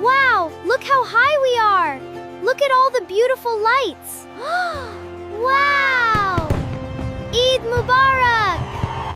Wow, look how high we are. Look at all the beautiful lights. Wow! Eid Mubarak!